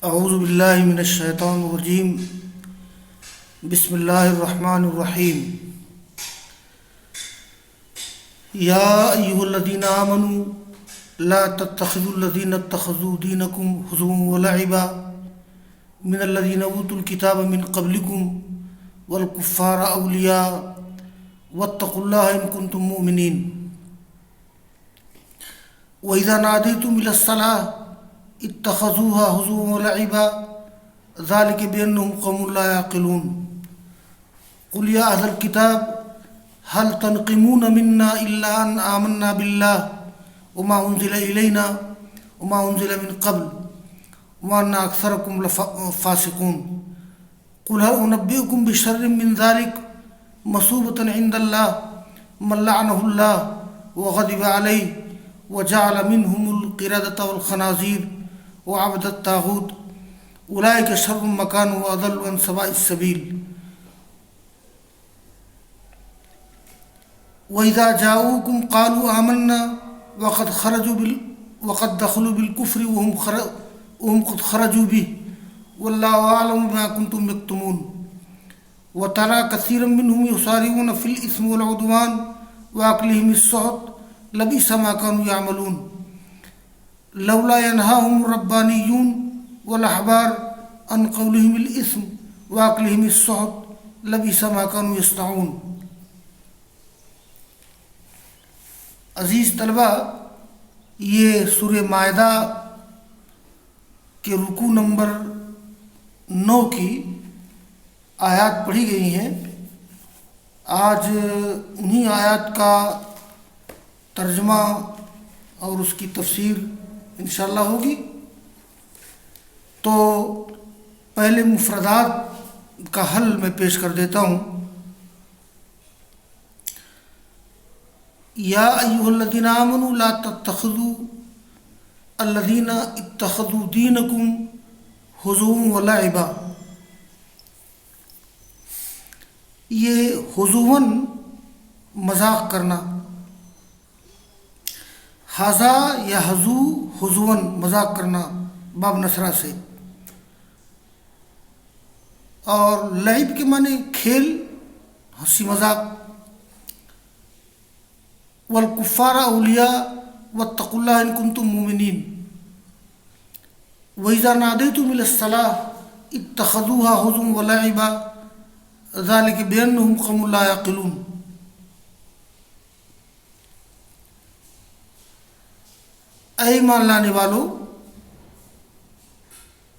اعوذ باللہ من الشیطان الرجیم بسم اللہ الرحمن الرحیم یا ایہا الذین آمنوا لا تتخذوا الذین اتخذوا دینکم ہزوا ولعبا من الذین اوتوا الکتاب من قبلکم والکفار اولیاء واتقوا اللہ ان کنتم مؤمنین وَإِذَا نَادَيْتُمْ إِلَى الصَّلَاةِ اتخذوها هزوا ولعبا ذلك بأنهم قوم لا يعقلون قل يا أهل الكتاب هل تنقمون منا إلا أن آمنا بالله وما أنزل إلينا وما أنزل من قبل وأن أكثركم لفاسقون قل هل أنبئكم بشر من ذلك مثوبة عند الله من لعنه الله وغضب عليه وجعل منهم القردة والخنازير وعبد الطاغوت اولئک شر مکان واضل عن سواء السبیل وإذا جاءوكم قالوا آمنا وقد دخلوا بالكفر وهم قد خرجوا به والله أعلم بما كنتم يكتمون وترى كثيرا منهم يسارعون في الإثم والعدوان وأكلهم السحت لبئس ما كانوا يعملون لولا ينهاهم الربانيون والأحبار عن قولهم الإثم وأكلهم السحت لبئس ما كانوا يصنعون۔ عزیز طلبہ، یہ سورہ مائدہ کے رکوع نمبر 9 کی آیات پڑھی گئی ہیں۔ آج انہی آیات کا ترجمہ اور اس کی تفسیر انشاءاللہ ہوگی۔ تو پہلے مفردات کا حل میں پیش کر دیتا ہوں۔ یا ایھا الذین آمنوا لا تتخذوا الذین اتخذوا دینکم ہزوا ولعبا۔ یہ ہزواً مذاق کرنا، ہذا یا ہزو ہزواً مذاق کرنا باب نصرہ سے، اور لعب کے معنی کھیل، ہنسی مذاق۔ والکفار اولیاء واتقوا اللہ ان کنتم مؤمنین وإذا نادیتم الی الصلاة اتخذوها ہزوا ولعبا ذلک بأنہم قوم لا یعقلون۔ اے ایمان لانے والو،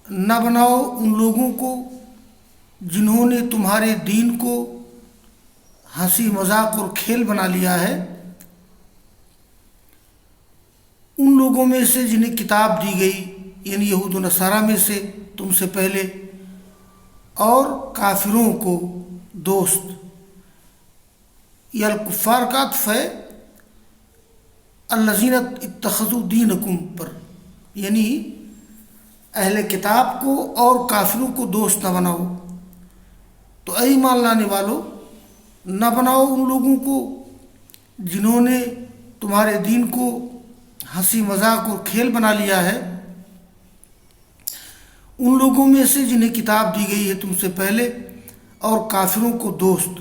نہ بناؤ ان لوگوں کو جنہوں نے تمہارے دین کو ہنسی مذاق اور کھیل بنا لیا ہے، ان لوگوں میں سے جنہیں کتاب دی گئی، یعنی یہود و نصارہ میں سے تم سے پہلے، اور کافروں کو دوست۔ یہ الکفار کا عطف ہے الذین اتخذوا دینکم پر، یعنی اہل کتاب کو اور کافروں کو دوست نہ بناؤ۔ تو اے ایمان لانے والو، نہ بناؤ ان لوگوں کو جنہوں نے تمہارے دین کو ہنسی مذاق اور کھیل بنا لیا ہے، ان لوگوں میں سے جنہیں کتاب دی گئی ہے تم سے پہلے، اور کافروں کو دوست۔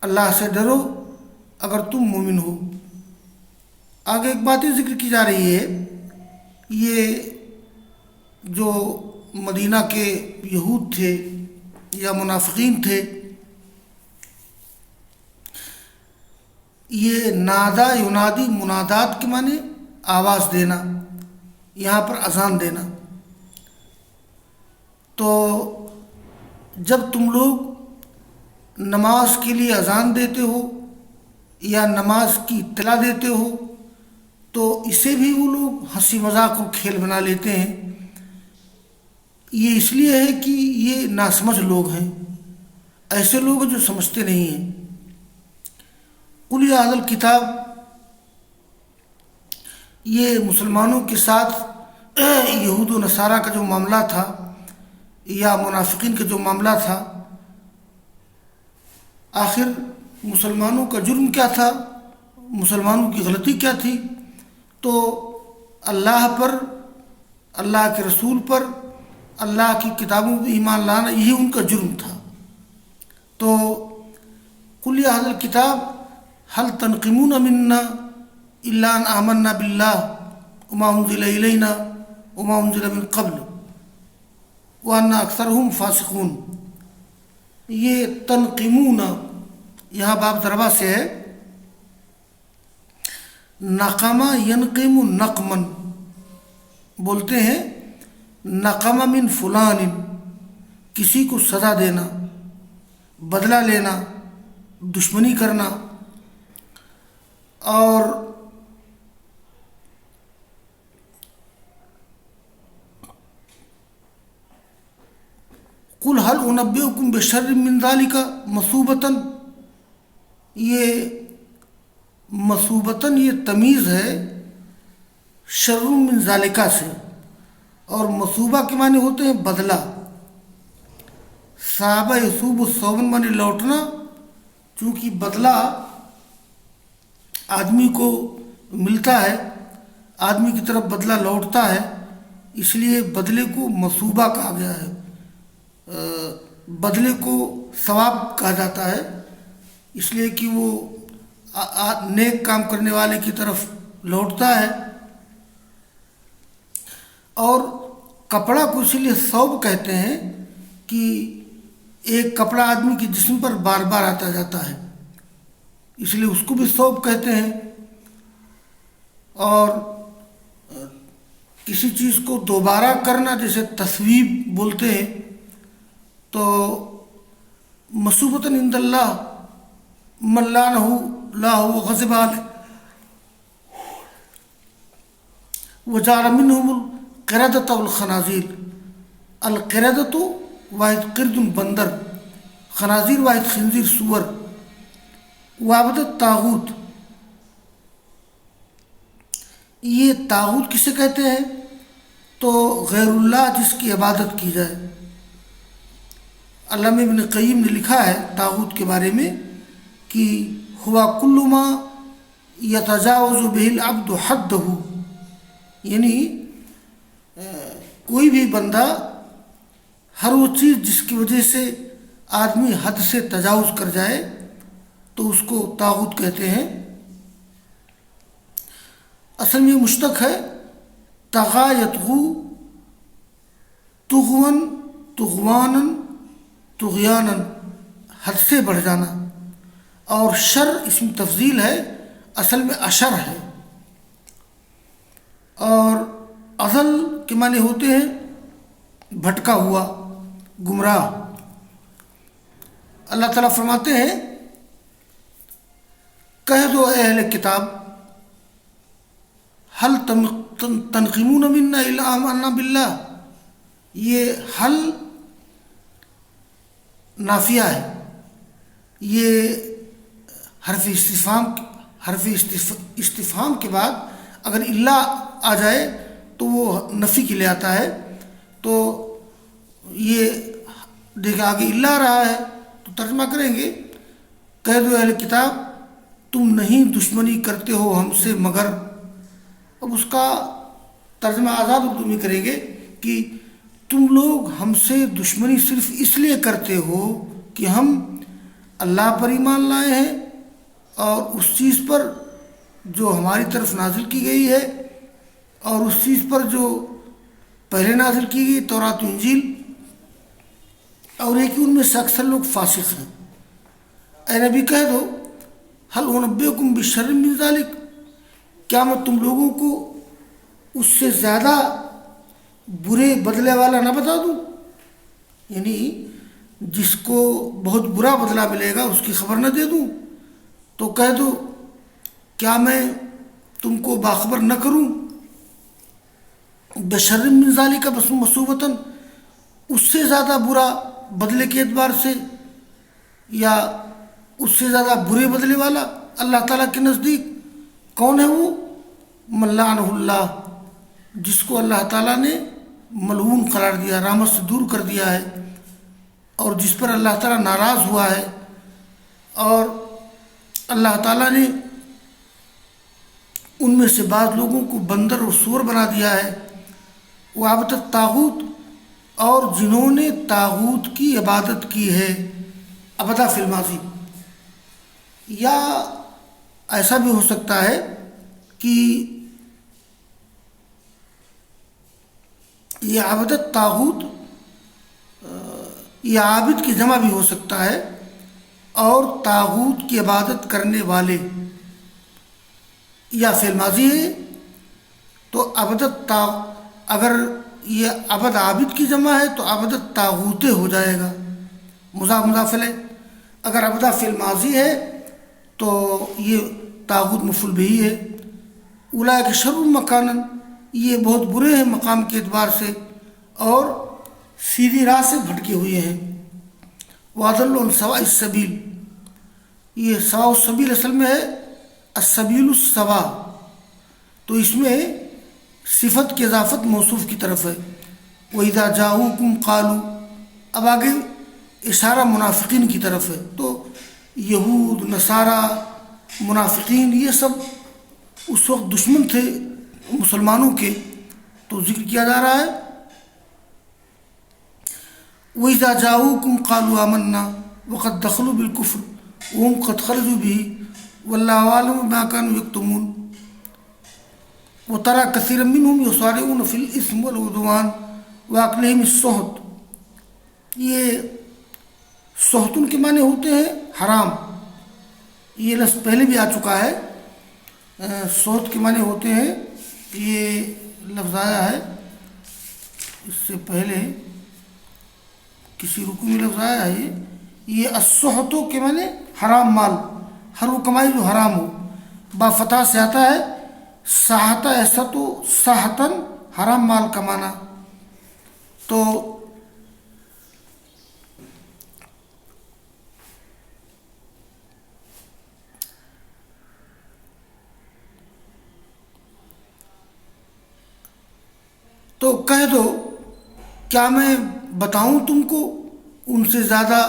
اللہ سے ڈرو اگر تم مومن ہو۔ آگے ایک بات ذکر کی جا رہی ہے، یہ جو مدینہ کے یہود تھے یا منافقین تھے، یہ نادا ینادی منادات کے معنی آواز دینا، یہاں پر اذان دینا۔ تو جب تم لوگ نماز کے لیے اذان دیتے ہو یا نماز کی اطلاع دیتے ہو، تو اسے بھی وہ لوگ ہنسی مذاق اور کھیل بنا لیتے ہیں۔ یہ اس لیے ہے کہ یہ ناسمجھ لوگ ہیں، ایسے لوگ جو سمجھتے نہیں ہیں۔ قل یا اہل الکتاب، یہ مسلمانوں کے ساتھ یہود و نصارہ کا جو معاملہ تھا یا منافقین کا جو معاملہ تھا، آخر مسلمانوں کا جرم کیا تھا، مسلمانوں کی غلطی کیا تھی؟ تو اللہ پر اللہ کے رسول پر، اللہ کی کتابوں پر ایمان لانا، یہی ان کا جرم تھا۔ تو قل یا اہل الکتاب هل تنقمون منا الا ان آمنا باللہ وما انزل الینا وما انزل من قبل وان اکثرهم فاسقون۔ یہ تنقمون یہاں باب ضربہ سے ہے، نقمہ ینقم نقمن بولتے ہیں، نقم من فلان، کسی کو سزا دینا، بدلہ لینا، دشمنی کرنا۔ اور قل هل انبئکم بشر من ذلک مثوبۃ، یہ مثوبۃ یہ تمیز ہے شر من ذالکہ سے، اور مثوبہ کے معنی ہوتے ہیں بدلہ۔ صحابہ یصوب الصوبن معنی لوٹنا، چونکہ بدلہ آدمی کو ملتا ہے، آدمی کی طرف بدلہ لوٹتا ہے، اس لیے بدلے کو مثوبہ کہا گیا ہے، بدلے کو ثواب کہا جاتا ہے، اس لیے کہ وہ نیک کام کرنے والے کی طرف لوٹتا ہے۔ اور کپڑا کو اسی لیے ثوب کہتے ہیں کہ ایک کپڑا آدمی کے جسم پر بار بار آتا جاتا ہے، اس لیے اس کو بھی ثوب کہتے ہیں۔ اور کسی چیز کو دوبارہ کرنا جیسے تصویب بولتے ہیں، تو مصوبۃ عند اللہ من لعنہ اللہ وغضب علیہ وجعل منهم القردۃ والخنازیر۔ القردۃ واحد قرد بندر، خنازیر واحد خنزیر سور، وعبدت طاغوت، یہ طاغوت کسے کہتے ہیں؟ تو غیر اللہ جس کی عبادت کی جائے۔ علامہ ابن قیم نے لکھا ہے طاغوت کے بارے میں کہ ہوا کل ما یتجاوز بہ العبد حدہ، یعنی کوئی بھی بندہ، ہر وہ چیز جس کی وجہ سے آدمی حد سے تجاوز کر جائے تو اس کو طاغوت کہتے ہیں۔ اصل میں مشتق ہے طغا یطغو، طغون طغوانا طغیانا، حد سے بڑھ جانا، اور شر اسم تفضیل ہے، اصل میں اشر ہے۔ اور اضل کے معنی ہوتے ہیں بھٹکا ہوا، گمراہ۔ اللہ تعالیٰ فرماتے ہیں کہہ دو اے اہل کتاب حل تنقمون منا الا آمنا باللہ، یہ حل نافیہ ہے، یہ حرف استفہام کے بعد اگر اللہ آ جائے تو وہ نفی کے لیے آتا ہے۔ تو یہ دیکھا آگے اللہ رہا ہے تو ترجمہ کریں گے کہہ دو اہل کتاب تم نہیں دشمنی کرتے ہو ہم سے مگر، اب اس کا ترجمہ آزاد اردو میں کریں گے کہ تم لوگ ہم سے دشمنی صرف اس لیے کرتے ہو کہ ہم اللہ پر ایمان لائے ہیں اور اس چیز پر جو ہماری طرف نازل کی گئی ہے، اور اس چیز پر جو پہلے نازل کی گئی تورات و انجیل، اور ایک ان میں سے اکثر لوگ فاسق ہیں۔ اے نبی کہہ دو حل انبئکم بشر من ذلک، کیا میں تم لوگوں کو اس سے زیادہ برے بدلے والا نہ بتا دوں؟ یعنی جس کو بہت برا بدلہ ملے گا اس کی خبر نہ دے دوں؟ تو کہہ دو کیا میں تم کو باخبر نہ کروں بشر من ذالک بس مصوبتاً، اس سے زیادہ برا بدلے کے اعتبار سے، یا اس سے زیادہ برے بدلے والا اللہ تعالیٰ کے نزدیک کون ہے؟ وہ من لعنہ اللہ، جس کو اللہ تعالیٰ نے ملعون قرار دیا، رحمت سے دور کر دیا ہے، اور جس پر اللہ تعالیٰ ناراض ہوا ہے، اور اللہ تعالیٰ نے ان میں سے بعض لوگوں کو بندر اور سور بنا دیا ہے، وعبد الطاغوت، اور جنہوں نے طاغوت کی عبادت کی ہے، ابدا فی الماضی، یا ایسا بھی ہو سکتا ہے کہ یہ عبد الطاغوت یہ عابد کی جمع بھی ہو سکتا ہے، اور طاغوت کی عبادت کرنے والے، یا فی الماضی ہے تو اگر یہ عبد عابد کی جمع ہے تو عبد الطاغوت ہو جائے گا، مضاف مضاف الیہ۔ اگر عبدہ فی الماضی ہے تو یہ طاغوت مفعول بہ ہے۔ اولئک شر مکانا، یہ بہت برے ہیں مقام کے اعتبار سے اور سیدھی راہ سے بھٹکے ہوئے ہیں۔ واضل عن سواء السبیل، یہ سواء السبیل اصل میں ہے السبیل السوا، تو اس میں صفت کی اضافت موصوف کی طرف ہے۔ وَإِذَا جَاءُوكُمْ قَالُوا، اب آگے اشارہ منافقین کی طرف ہے، تو یہود، نصارہ، منافقین یہ سب اس وقت دشمن تھے مسلمانوں کے، تو ذکر کیا جا رہا ہے وَإِذَا جَاءُوكُمْ قَالُوا آمَنَّا وَقَدْ دَخَلُوا بِالْكُفْرِ وَهُمْ قَدْ خَرَجُوا بِهِ وَاللَّهُ أَعْلَمُ بِمَا كَانُوا يَكْتُمُونَ وَتَرَى كَثِيرًا مِّنْهُمْ يُسَارِعُونَ فِي الْإِثْمِ وَالْعُدْوَانِ وَأَكْلِهِمُ السُّحْتَ، یہ سحتن کے معنی ہوتے ہیں حرام، یہ لفظ پہلے بھی آ چکا ہے۔ سحت کے معنی ہوتے ہیں، یہ لفظ آیا ہے اس سے پہلے کسی رکو میں لفظ آیا ہے، یہ السحتوں کے معنی حرام مال، ہر وہ کمائی جو حرام ہو، با فتح سے آتا ہے ساحتہ، ایسا تو ساحتن حرام مال کمانا۔ تو کہہ دو کیا میں بتاؤں تم کو ان سے زیادہ،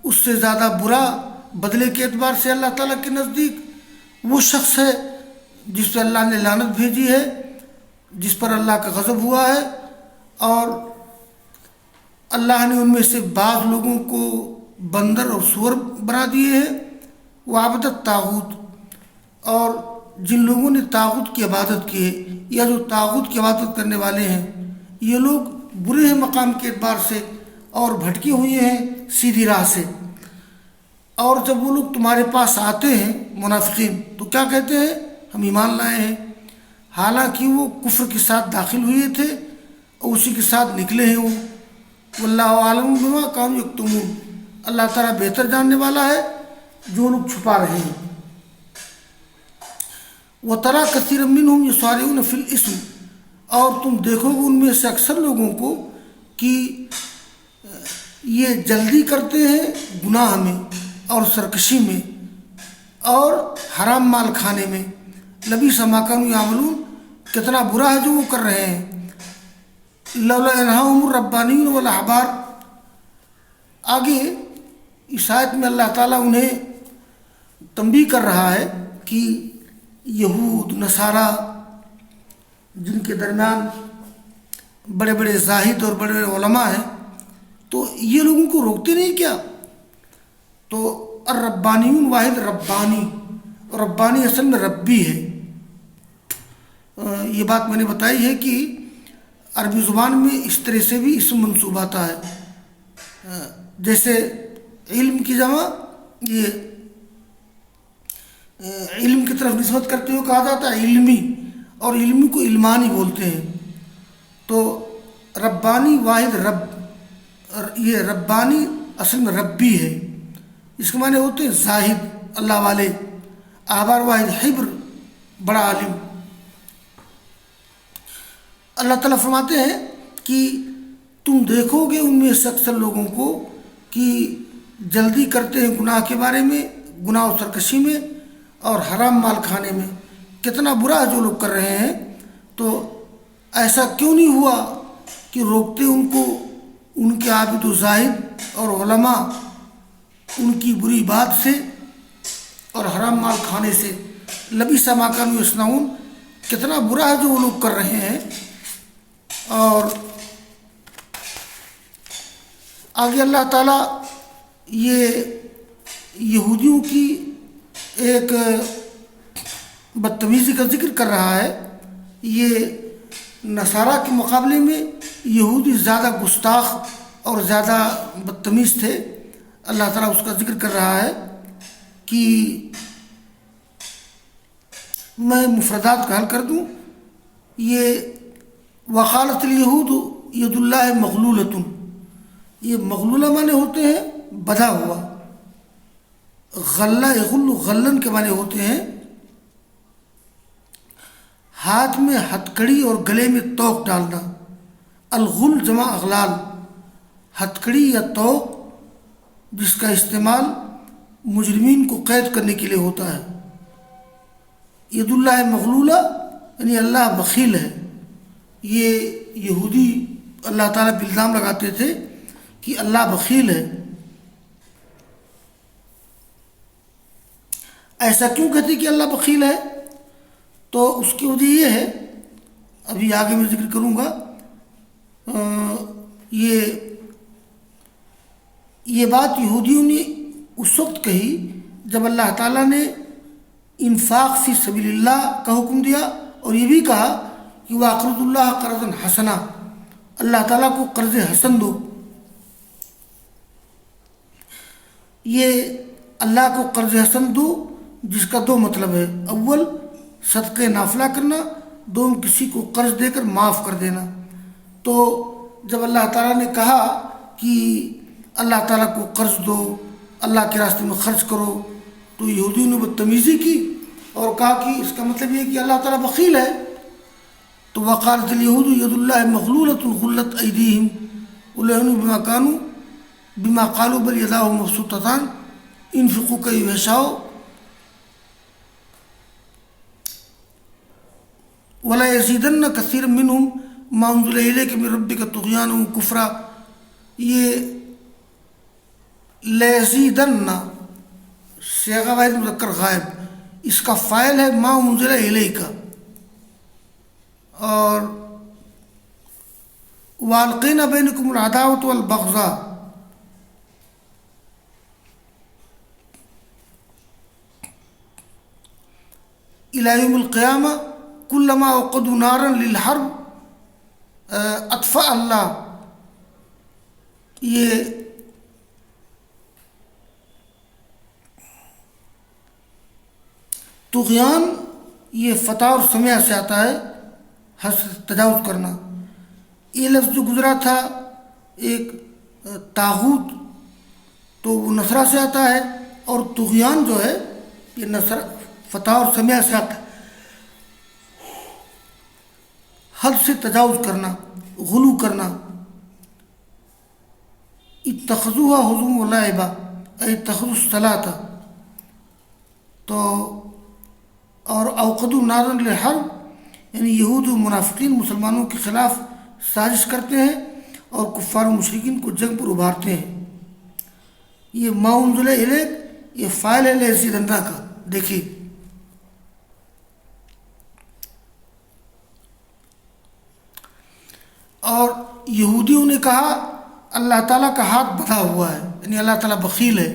اس سے زیادہ برا بدلے کے اعتبار سے اللہ تعالیٰ کے نزدیک وہ شخص ہے جس پہ اللہ نے لعنت بھیجی ہے، جس پر اللہ کا غضب ہوا ہے، اور اللہ نے ان میں سے بعض لوگوں کو بندر اور سور بنا دیے ہیں۔ وعبد الطاغوت، اور جن لوگوں نے طاغوت کی عبادت کی ہے، یا جو طاغوت کی عبادت کرنے والے ہیں، یہ لوگ برے ہیں مقام کے اعتبار سے اور بھٹکے ہوئے ہیں سیدھی راہ سے۔ اور جب وہ لوگ تمہارے پاس آتے ہیں منافقین، تو کیا کہتے ہیں؟ ہم ایمان لائے ہیں، حالانکہ وہ کفر کے ساتھ داخل ہوئے تھے اور اسی کے ساتھ نکلے ہیں وہ۔ واللہ عالم بما کانوا یکتمون، اللہ تعالیٰ بہتر جاننے والا ہے جو لوگ چھپا رہے ہیں۔ وَتَرَى كَثِيرًا مِّنْهُمْ يُسَارِعُونَ فِي الْإِثْمِ، اور تم دیکھو گے ان میں سے اکثر لوگوں کو کہ یہ جلدی کرتے ہیں گناہ میں اور سرکشی میں اور حرام مال کھانے میں۔ لبئس ما كانوا يعملون، کتنا برا ہے جو وہ کر رہے ہیں۔ لولا ينهاهم الربانيون والاحبار، آگے اس آیت میں اللہ تعالیٰ انہیں تنبیہ کر رہا ہے کہ یہود، نصارہ، جن کے درمیان بڑے بڑے زاہد اور بڑے بڑے علماء ہیں، تو یہ لوگوں کو روکتے نہیں کیا؟ تو الربانیون، واحد ربانی، ربانی اصل میں ربی ہے۔ یہ بات میں نے بتائی ہے کہ عربی زبان میں اس طرح سے بھی اسم منصوب آتا ہے، جیسے علم کی جمع یہ علم کی طرف نسبت کرتے ہوئے کہا جاتا ہے علمی، اور علمی کو علمانی بولتے ہیں۔ تو ربانی واحد رب، یہ ربانی اصل میں ربی ہے، اس کے معنی ہوتے ہیں زاہد، اللہ والے۔ احبار واحد حبر، بڑا عالم۔ اللہ تعالیٰ فرماتے ہیں کہ تم دیکھو گے ان میں سے اکثر لوگوں کو کہ جلدی کرتے ہیں گناہ کے بارے میں، گناہ و سرکشی میں اور حرام مال کھانے میں۔ کتنا برا جو لوگ کر رہے ہیں، تو ایسا کیوں نہیں ہوا کہ روکتے ان کو ان کے عابد و زاہد اور علماء ان کی بری بات سے اور حرام مال کھانے سے۔ لبئس ما کانوا یصنعون، کتنا برا ہے جو وہ لوگ کر رہے ہیں۔ اور آگے اللہ تعالیٰ یہ یہودیوں کی ایک بدتمیزی کا ذکر کر رہا ہے. یہ نصارہ کے مقابلے میں یہودی زیادہ گستاخ اور زیادہ بدتمیز تھے. اللہ تعالیٰ اس کا ذکر کر رہا ہے کہ میں مفردات کا حل کر دوں. یہ وقالت الیہود ید اللہ مغلولۃ، یہ مغلولہ معنی ہوتے ہیں بدھا ہوا. غلہ یغل غلن کے معنی ہوتے ہیں ہاتھ میں ہتکڑی اور گلے میں توق ڈالنا. الغل جمع اغلال، ہتکڑی یا توق جس کا استعمال مجرمین کو قید کرنے کے لیے ہوتا ہے. ید اللہ مغلولہ یعنی اللہ بخیل ہے. یہ یہودی اللہ تعالیٰ پہ الزام لگاتے تھے کہ اللہ بخیل ہے. ایسا کیوں کہتے کہ اللہ بخیل ہے؟ تو اس کی وجہ یہ ہے، ابھی آگے میں ذکر کروں گا. یہ بات یہودیوں نے اس وقت کہی جب اللہ تعالیٰ نے انفاق فی سبیل اللہ کا حکم دیا اور یہ بھی کہا کہ وَأَقْرِضُوا اللَّهَ قَرْضًا حَسَنًا، اللہ تعالیٰ کو قرض حسن دو. یہ اللہ کو قرض حسن دو جس کا دو مطلب ہے. اول صدقے نافلہ کرنا، دوم کسی کو قرض دے کر معاف کر دینا. تو جب اللہ تعالیٰ نے کہا کہ اللہ تعالیٰ کو قرض دو، اللہ کے راستے میں خرچ کرو، تو یہودیوں نے بدتمیزی کی اور کہا کہ اس کا مطلب یہ ہے کہ اللہ تعالیٰ بخیل ہے. تو وقالت الیہود ید اللہ مغلولۃ غلت ایدیہم ولعنوا بما قالوا بل یداہ مبسوطتان ينفق كيف يشاء ولا يزيدن كثيرا منهم ما انزل اليك من ربك طغيانا وكفرا. یہ لیزیدن صیغہ واحد مذکر غائب، اس کا فاعل ہے ما انزل الیک، اور والقینا بینکم العداوۃ والبغضاء، الی یوم القیامہ کلما اوقدوا نارا للحرب اطفأ اللہ. یہ طغیان یہ فتح اور سمیع سے آتا ہے، حد سے تجاوز کرنا. یہ لفظ جو گزرا تھا ایک طاغوت، تو وہ نصرہ سے آتا ہے، اور طغیان جو ہے یہ نصر فتح اور سمیع سے آتا ہے، حد سے تجاوز کرنا، غلو کرنا. اتخذوها ہزوا ولعبا اے اتخذوا الصلاۃ، تو اور اوقدوا نارا للحرب یعنی یہود و منافقین مسلمانوں کے خلاف سازش کرتے ہیں اور کفار و مشرکین کو جنگ پر ابھارتے ہیں. یہ ما انزل الیک یہ فاعل ہے لیزیدن کا. دیکھیے اور یہودیوں نے کہا اللہ تعالیٰ کا ہاتھ بندھا ہوا ہے، یعنی اللہ تعالیٰ بخیل ہے.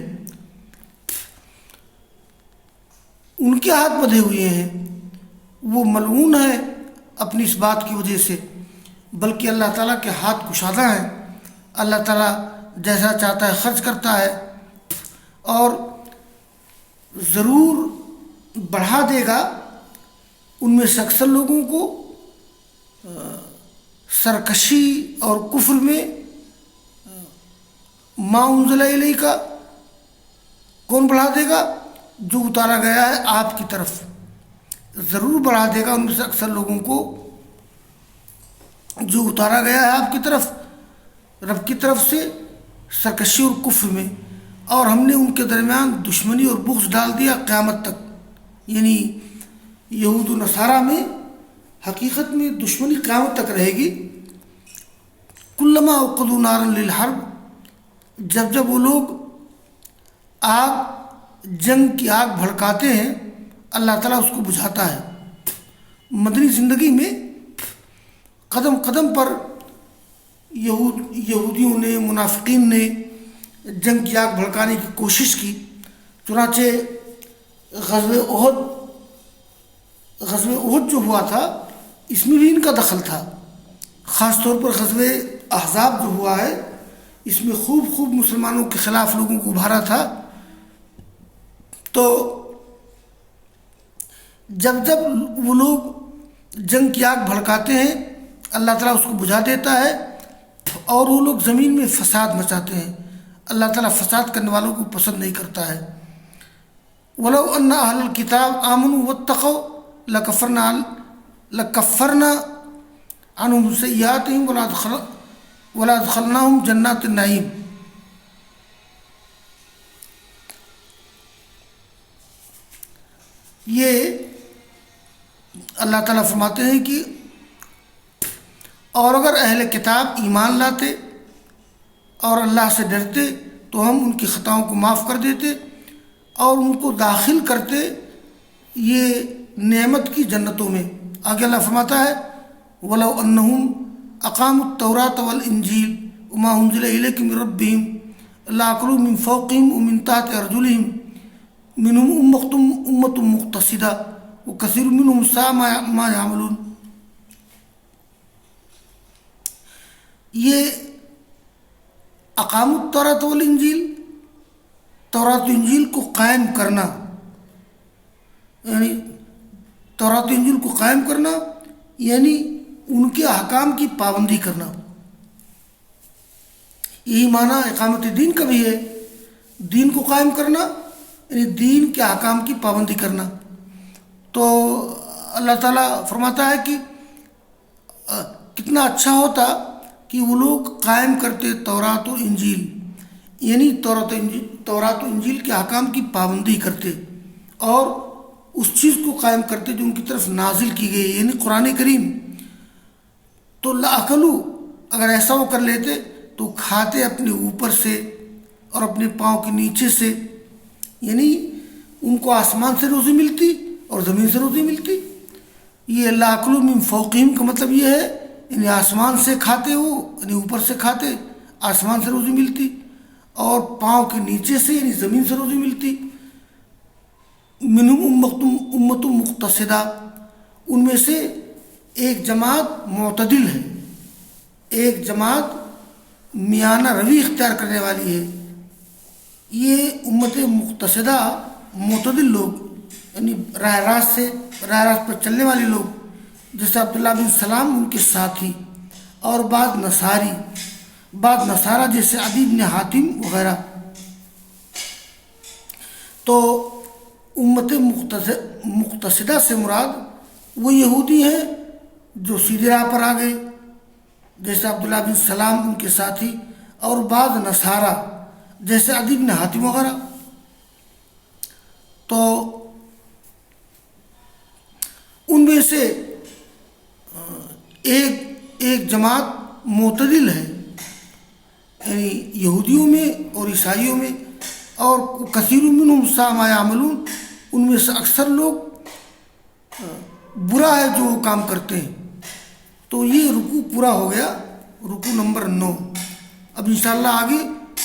ان کے ہاتھ بندھے ہوئے ہیں، وہ ملعون ہے اپنی اس بات کی وجہ سے، بلکہ اللہ تعالیٰ کے ہاتھ کشادہ ہیں. اللہ تعالیٰ جیسا چاہتا ہے خرچ کرتا ہے، اور ضرور بڑھا دے گا. ان میں سے اکثر لوگوں کو سرکشی اور کفر میں ما انزل الیک کا کون بڑھا دے گا؟ جو اتارا گیا ہے آپ کی طرف، ضرور بڑھا دے گا ان میں سے اکثر لوگوں کو جو اتارا گیا ہے آپ کی طرف رب کی طرف سے سرکشی اور کفر میں. اور ہم نے ان کے درمیان دشمنی اور بغض ڈال دیا قیامت تک. یعنی یہود و نصارہ میں حقیقت میں دشمنی قیامت تک رہے گی. کلما اوقدوا نارا للحرب، جب جب وہ لوگ جنگ کی آگ بھڑکاتے ہیں اللہ تعالیٰ اس کو بجھاتا ہے. مدنی زندگی میں قدم قدم پر یہودیوں نے، منافقین نے جنگ کی آگ بھڑکانے کی کوشش کی. چنانچہ غزوہ احد جو ہوا تھا اس میں بھی ان کا دخل تھا. خاص طور پر غزوہ احزاب جو ہوا ہے اس میں خوب مسلمانوں کے خلاف لوگوں کو ابھارا تھا. تو جب وہ لوگ جنگ کی آگ بھڑکاتے ہیں اللہ تعالیٰ اس کو بجھا دیتا ہے اور وہ لوگ زمین میں فساد مچاتے ہیں. اللہ تعالیٰ فساد کرنے والوں کو پسند نہیں کرتا ہے. وَلَوْ أَنَّ أَهْلَ الْكِتَابِ آمَنُوا وَاتَّقَوْا لَكَفَّرْنَا عَنْهُمْ سَيِّئَاتِهِمْ وَلَأَدْخَلْنَاهُمْ جَنَّاتِ النَّعِيمِ. یہ اللہ تعالیٰ فرماتے ہیں کہ اور اگر اہل کتاب ایمان لاتے اور اللہ سے ڈرتے تو ہم ان کی خطاؤں کو معاف کر دیتے اور ان کو داخل کرتے یہ نعمت کی جنتوں میں. آگے اللہ فرماتا ہے وَلَوْ أَنَّهُمْ أَقَامُوا التَّوْرَاةَ وَالْإِنْجِيلَ وَمَا أُنزِلَ إِلَيْكَ مِنْ رَبِّهِمْ لَأَكَلُوا مِنْ فَوْقِهِمْ وَمِنْ تَحْتِ أَرْجُلِهِمْ مِنْهُمْ أُمَّةٌ مُقْتَصِدَةٌ وَكَثِيرٌ مِنْهُمْ سَاءَ مَا يَعْمَلُونَ. یہ اقام التوراۃ والانجیل، تورات و انجیل کو قائم کرنا، یعنی تورات و انجیل کو قائم کرنا یعنی ان کے احکام کی پابندی کرنا. یہی معنی اقامت دین کا بھی ہے. دین کو قائم کرنا یعنی دین کے احکام کی پابندی کرنا. تو اللہ تعالیٰ فرماتا ہے کہ کتنا اچھا ہوتا کہ وہ لوگ قائم کرتے تورات و انجیل، یعنی تورات و انجیل کے احکام کی پابندی کرتے اور اس چیز کو قائم کرتے جو ان کی طرف نازل کی گئی یعنی قرآن کریم. تو لَأَكَلُوا، اگر ایسا وہ کر لیتے تو کھاتے اپنے اوپر سے اور اپنے پاؤں کے نیچے سے، یعنی ان کو آسمان سے روزی ملتی اور زمین سے روزی ملتی. یہ لَأَكَلُوا مِن فَوْقِهِمْ کا مطلب یہ ہے یعنی آسمان سے کھاتے ہو، یعنی اوپر سے کھاتے، آسمان سے روزی ملتی، اور پاؤں کے نیچے سے یعنی زمین سے روزی ملتی. منہم امت مقتصدہ، ان میں سے ایک جماعت معتدل ہے، ایک جماعت میانہ روی اختیار کرنے والی ہے. یہ امت مقتصدہ معتدل لوگ یعنی راہ راست پر چلنے والے لوگ، جیسے عبداللہ بن سلام ان کے ساتھی، اور بعض نصارہ جیسے عدی بن حاتم وغیرہ. تو امت مقتصدہ سے مراد وہ یہودی ہیں جو سیدھے راہ پر آ گئے، جیسے عبداللہ بن سلام ان کے ساتھی، اور بعض نصارہ جیسے عدی بن حاتم وغیرہ. تو ان میں سے ایک جماعت معتدل ہے یعنی یہودیوں میں اور عیسائیوں میں، اور کثیر منہم ساء ما یعملون، ان میں سے اکثر لوگ برا ہے جو وہ کام کرتے ہیں. تو یہ رکوع پورا ہو گیا، رکوع نمبر 9. اب انشاءاللہ آگے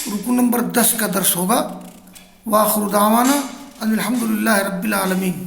رکوع نمبر 10 کا درس ہوگا. وآخر دعوانا ان الحمد للہ رب العالمین.